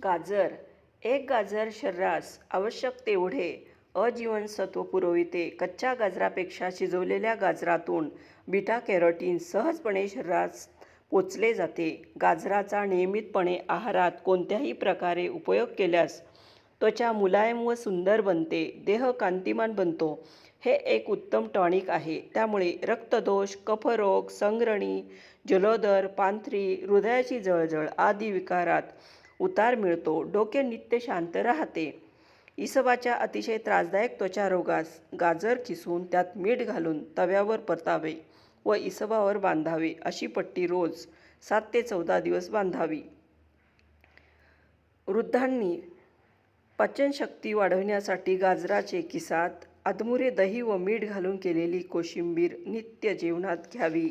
गाजर. एक गाजर शरीरास आवश्यक तेवढे अजीवनसत्व पुरविते. कच्च्या गाजरापेक्षा शिजवलेल्या गाजरातून बीटा कॅरोटीन सहजपणे शरीरात पोचले जाते. गाजराचा नियमितपणे आहारात कोणत्याही प्रकारे उपयोग केल्यास त्वचा मुलायम व सुंदर बनते, देह कांतिमान बनतो. हे एक उत्तम टॉनिक आहे. त्यामुळे रक्तदोष, कफरोग, संगरणी, जलोदर, पांथरी, हृदयाची जळजळ आदी विकारात उतार मिळतो. डोके नित्य शांत राहते. इसबाच्या अतिशय त्रासदायक त्वचारोगास गाजर किसून त्यात मीठ घालून तव्यावर परतावे व इसबावर बांधावे. अशी पट्टी रोज 7 ते 14 दिवस बांधावी. वृद्धांनी पचनशक्ती वाढविण्यासाठी गाजराचे किसात, आदमुरे, दही व मीठ घालून केलेली कोशिंबीर नित्य जेवणात घ्यावी.